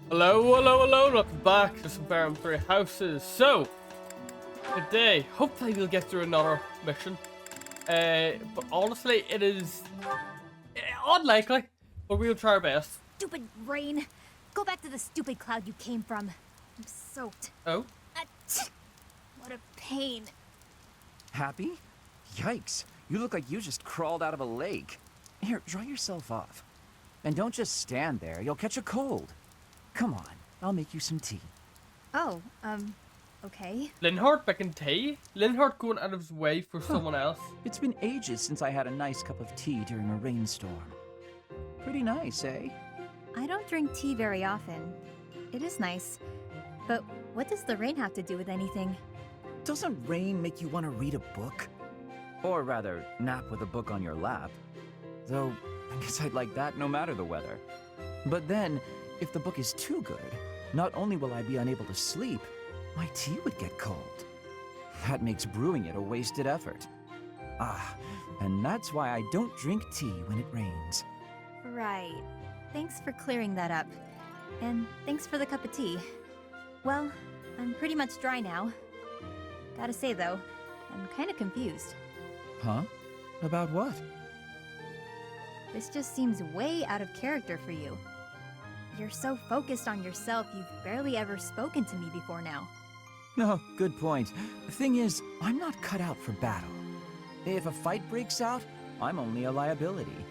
Hello, hello, hello, welcome back to some Farm 3 Houses. So, today, hopefully we'll get through another mission. But honestly, it is unlikely, but we'll try our best. Stupid rain. Go back to the stupid cloud you came from. I'm soaked. Oh? What a pain. Happy? Yikes, you look like you just crawled out of a lake. Here, dry yourself off. And don't just stand there, you'll catch a cold. Come on, I'll make you some tea. Oh, okay. Linhardt making tea? Linhardt going out of his way for someone else? It's been ages since I had a nice cup of tea during a rainstorm. Pretty nice, eh? I don't drink tea very often. It is nice. But what does the rain have to do with anything? Doesn't rain make you want to read a book? Or rather, nap with a book on your lap. Though, I guess I'd like that no matter the weather. But then, if the book is too good, not only will I be unable to sleep, my tea would get cold. That makes brewing it a wasted effort. And that's why I don't drink tea when it rains. Right. Thanks for clearing that up. And thanks for the cup of tea. Well, I'm pretty much dry now. Gotta say though, I'm kinda confused. Huh? About what? This just seems way out of character for you. You're so focused on yourself, you've barely ever spoken to me before now. No, good point. The thing is, I'm not cut out for battle. If a fight breaks out, I'm only a liability.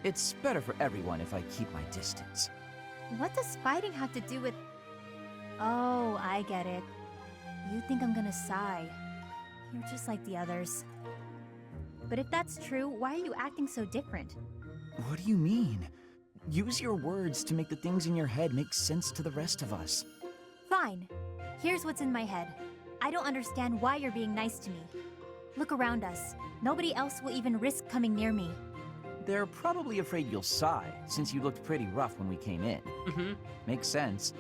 It's better for everyone if I keep my distance. What does fighting have to do with... Oh, I get it. You think I'm gonna sigh. You're just like the others. But if that's true, why are you acting so different? What do you mean? Use your words to make the things in your head make sense to the rest of us. Fine. Here's what's in my head. I don't understand why you're being nice to me. Look around us. Nobody else will even risk coming near me. They're probably afraid you'll sigh, since you looked pretty rough when we came in. Makes sense.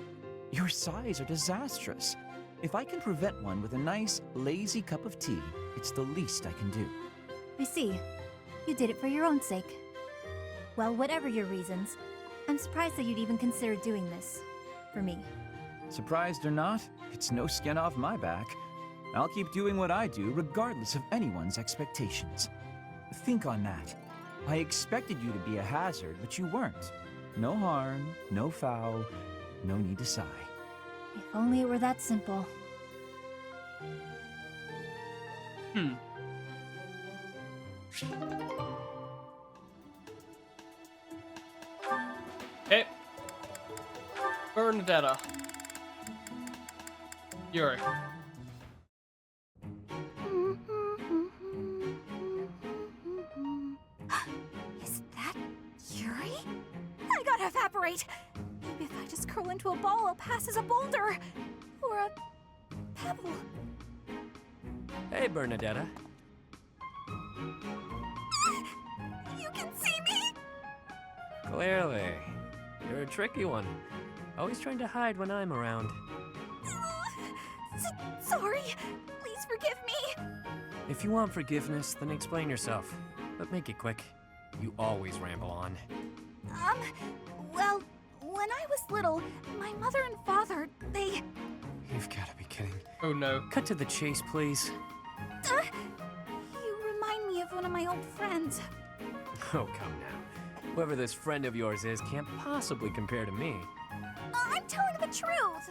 Your sighs are disastrous. If I can prevent one with a nice, lazy cup of tea, it's the least I can do. I see. You did it for your own sake. Well, whatever your reasons, I'm surprised that you'd even consider doing this. For me. Surprised or not, it's no skin off my back. I'll keep doing what I do regardless of anyone's expectations. Think on that. I expected you to be a hazard, but you weren't. No harm, no foul, no need to sigh. If only it were that simple. Hey. Bernadetta. Yuri. Is that Yuri? I gotta evaporate! Maybe if I just curl into a ball, I'll pass as a boulder! Or a pebble. Hey, Bernadetta. You can see me? Clearly. You're a tricky one. Always trying to hide when I'm around. Sorry. Please forgive me. If you want forgiveness, then explain yourself. But make it quick. You always ramble on. Well, when I was little, my mother and father, they... You've got to be kidding. Oh no. Cut to the chase, please. You remind me of one of my old friends. Oh, come now. Whoever this friend of yours is can't possibly compare to me. I'm telling the truth.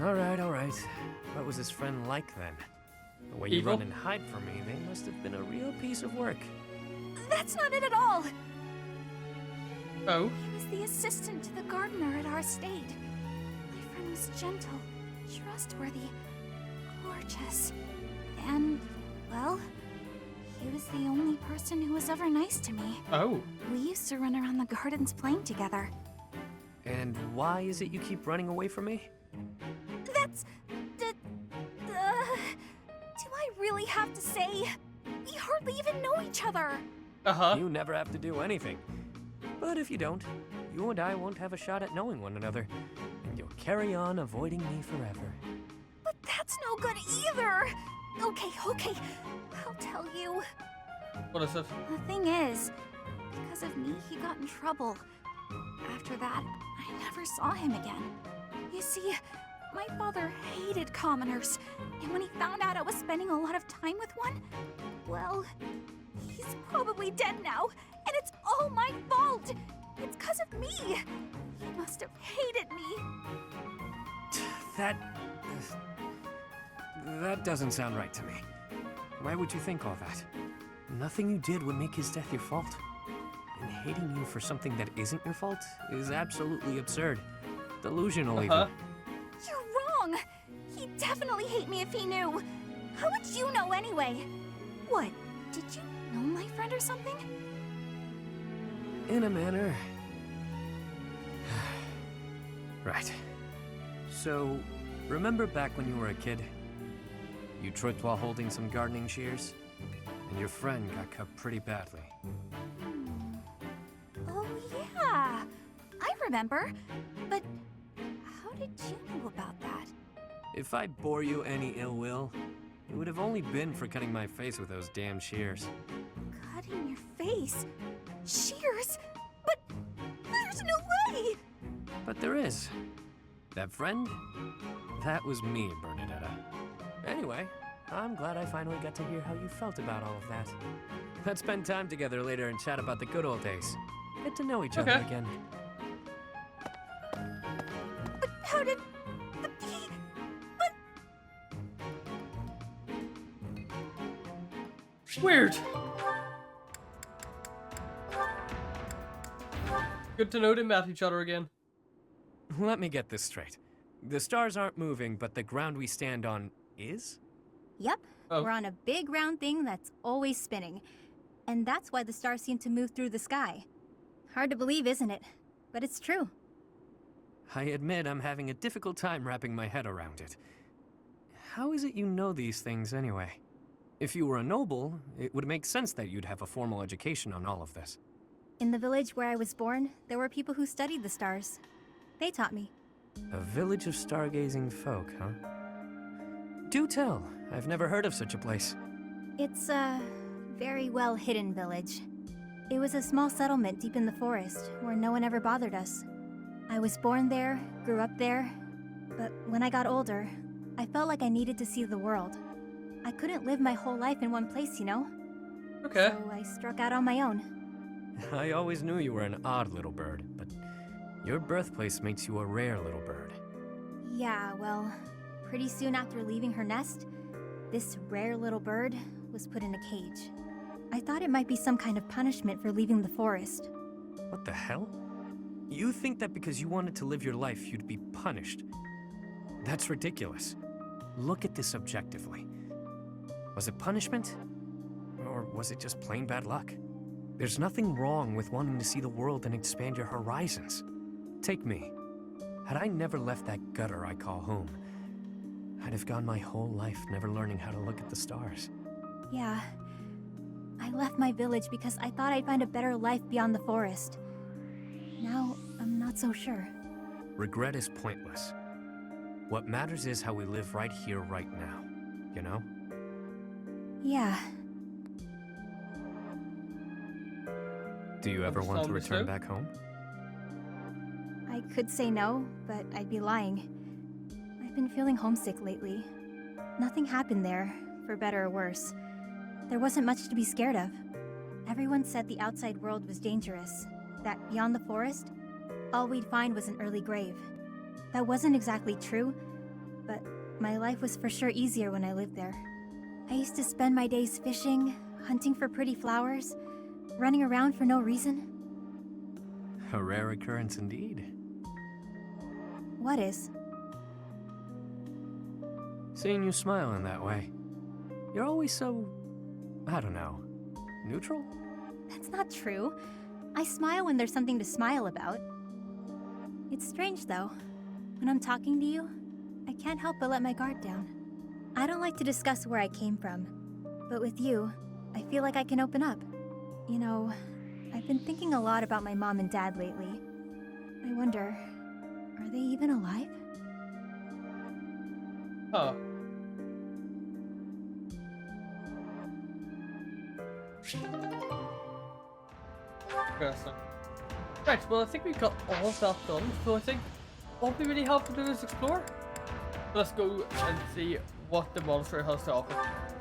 All right, all right. What was this friend like then? The way you Evil? run and hide from me, they must have been a real piece of work. That's not it at all. Oh? He was the assistant to the gardener at our estate. My friend was gentle, trustworthy, gorgeous, and, well, he was the only person who was ever nice to me. Oh. We used to run around the gardens playing together. And why is it you keep running away from me? That's... do I really have to say? We hardly even know each other. Uh-huh. You never have to do anything. But if you don't, you and I won't have a shot at knowing one another, and you'll carry on avoiding me forever. But that's no good either. Okay, I'll tell you. What is it? The thing is, because of me, he got in trouble. after that, I never saw him again. You see, my father hated commoners, and when he found out I was spending a lot of time with one, well, he's probably dead now, and it's all my fault! It's 'cause of me! He must have hated me. That doesn't sound right to me. Why would you think all that? Nothing you did would make his death your fault. And hating you for something that isn't your fault is absolutely absurd. Delusional, even. You're wrong! He'd definitely hate me if he knew. How would you know anyway? What, did you know my friend or something? In a manner. Right. So, remember back when you were a kid? You tripped while holding some gardening shears? And your friend got cut pretty badly. Oh, yeah. I remember. But how did you know about that? If I bore you any ill will, it would have only been for cutting my face with those damn shears. Cutting your face? Shears? But there's no way! But there is. That friend? That was me, Bernadetta. Anyway, I'm glad I finally got to hear how you felt about all of that. Let's spend time together later and chat about the good old days. Get to know each other again. But how did... But he... But... Weird. Good to know they met each other again. Let me get this straight. The stars aren't moving, but the ground we stand on is? Yep, Oh. we're on a big round thing that's always spinning. And that's why the stars seem to move through the sky. Hard to believe, isn't it? But it's true. I admit I'm having a difficult time wrapping my head around it. How is it you know these things anyway? If you were a noble, it would make sense that you'd have a formal education on all of this. In the village where I was born, there were people who studied the stars. They taught me. A village of stargazing folk, huh? Do tell. I've never heard of such a place. It's a very well hidden village. It was a small settlement deep in the forest where no one ever bothered us. I was born there, grew up there, but when I got older, I felt like I needed to see the world. I couldn't live my whole life in one place, you know? Okay. So I struck out on my own. I always knew you were an odd little bird, but your birthplace makes you a rare little bird. Yeah, well, pretty soon after leaving her nest, this rare little bird was put in a cage. I thought it might be some kind of punishment for leaving the forest. What the hell? You think that because you wanted to live your life, you'd be punished? That's ridiculous. Look at this objectively. Was it punishment? Or was it just plain bad luck? There's nothing wrong with wanting to see the world and expand your horizons. Take me. Had I never left that gutter I call home, I'd have gone my whole life never learning how to look at the stars. Yeah. I left my village because I thought I'd find a better life beyond the forest. Now, I'm not so sure. Regret is pointless. What matters is how we live right here, right now. You know? Yeah. Do you ever want to return back home? I could say no, but I'd be lying. I've been feeling homesick lately. Nothing happened there, for better or worse. There wasn't much to be scared of. Everyone said the outside world was dangerous, that beyond the forest, all we'd find was an early grave. That wasn't exactly true, but my life was for sure easier when I lived there. I used to spend my days fishing, hunting for pretty flowers, running around for no reason. A rare occurrence indeed. What is? Seeing you smile in that way. You're always so, I don't know, neutral? That's not true. I smile when there's something to smile about. It's strange, though. When I'm talking to you, I can't help but let my guard down. I don't like to discuss where I came from, but with you, I feel like I can open up. You know, I've been thinking a lot about my mom and dad lately. I wonder, are they even alive? Huh. Interesting. Right, well I think we've got all of that done, so I think all we really have to do is explore. Let's go and see what the monastery has to offer.